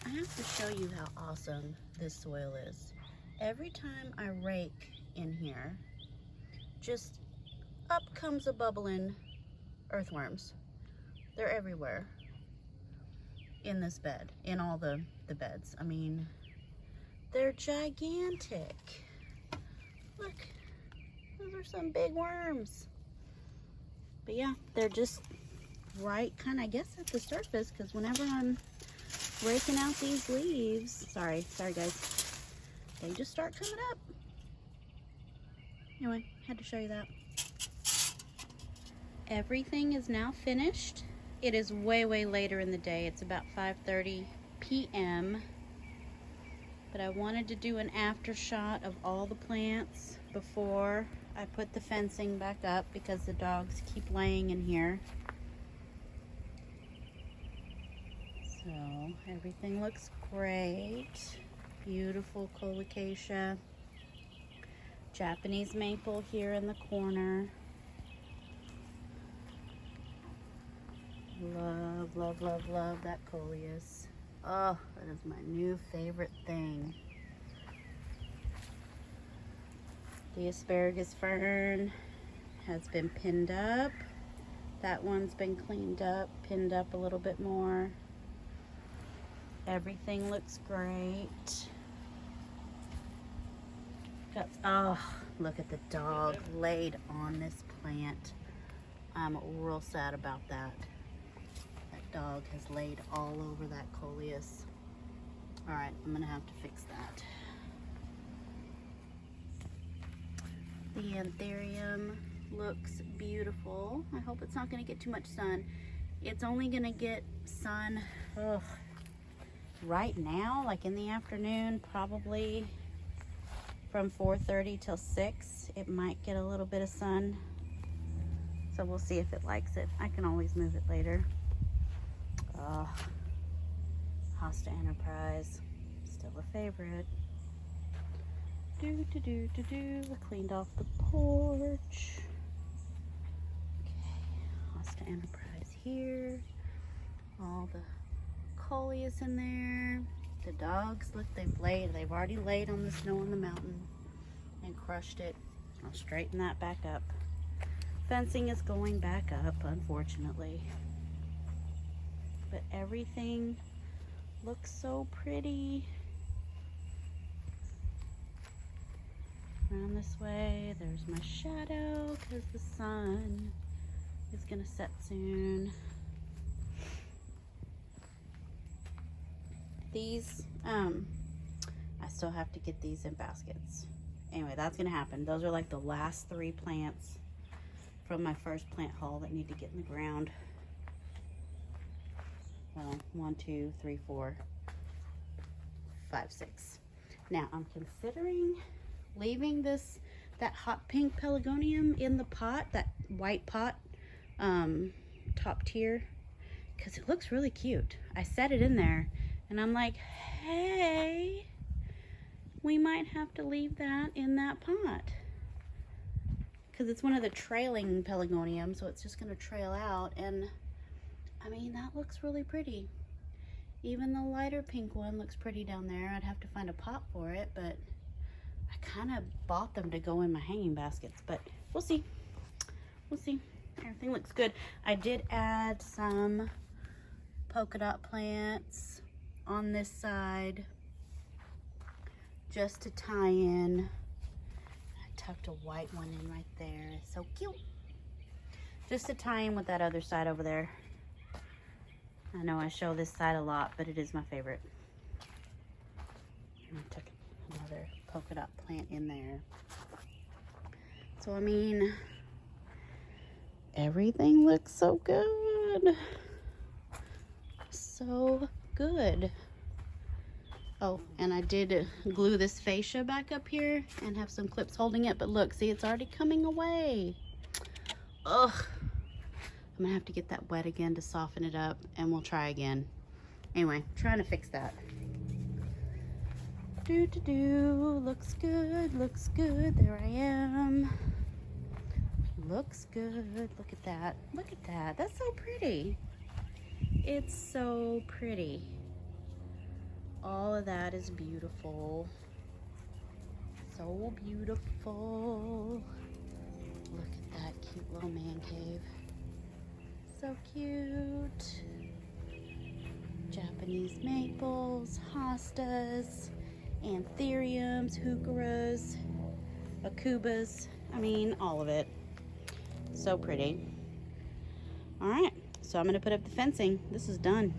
I have to show you how awesome this soil is. Every time I rake in here, just up comes a bubbling earthworms. They're everywhere in this bed, in all the beds. I mean, they're gigantic. Look, those are some big worms. But yeah, they're just right kind of, I guess, at the surface, because whenever I'm raking out these leaves, sorry guys, they just start coming up. Anyway, had to show you that. Everything is now finished. It is way later in the day. It's about 5:30 p.m. But I wanted to do an after shot of all the plants before I put the fencing back up, because the dogs keep laying in here. So everything looks great. Beautiful colocasia. Japanese maple here in the corner. Love that coleus. Oh, that is my new favorite thing. The asparagus fern has been pinned up. That one's been cleaned up, pinned up a little bit more. Everything looks great. Oh, look at the dog laid on this plant. I'm real sad about that. That dog has laid all over that coleus. All right, I'm gonna have to fix that. The anthurium looks beautiful. I hope it's not gonna get too much sun. It's only gonna get sun, right now, like in the afternoon, probably from 4:30 till 6. It might get a little bit of sun. So we'll see if it likes it. I can always move it later. Hosta Enterprise, still a favorite. I cleaned off the porch. Okay, Hosta Enterprise here. All the coleus in there. The dogs, look, they've already laid on the snow on the mountain and crushed it. I'll straighten that back up. Fencing is going back up, unfortunately. But everything looks so pretty. Around this way, there's my shadow, because the sun is gonna set soon. These, I still have to get these in baskets. Anyway, that's gonna happen. Those are like the last 3 plants from my first plant haul that need to get in the ground. Well, 1, 2, 3, 4, 5, 6. Now I'm considering leaving that hot pink pelargonium in the pot, that white pot, top tier, because it looks really cute. I set it in there and I'm like, hey, we might have to leave that in that pot, because it's one of the trailing pelargoniums, so it's just going to trail out. And I mean, that looks really pretty. Even the lighter pink one looks pretty down there. I'd have to find a pot for it, but I kind of bought them to go in my hanging baskets, but we'll see. We'll see. Everything looks good. I did add some polka dot plants on this side just to tie in. I tucked a white one in right there. It's so cute. Just to tie in with that other side over there. I know I show this side a lot, but it is my favorite. And I took another polka dot plant in there. So I mean, everything looks so good. So good. Oh, and I did glue this fascia back up here and have some clips holding it, but look, see, it's already coming away. Ugh. I'm gonna have to get that wet again to soften it up, and we'll try again. Anyway, trying to fix that. Looks good, looks good. There I am. Looks good. Look at that. Look at that. That's so pretty. It's so pretty. All of that is beautiful. So beautiful. Look at that cute little man cave. So cute. Japanese maples, hostas, anthuriums, heucheras, akubas. I mean, all of it. So pretty. All right, so I'm gonna put up the fencing. This is done.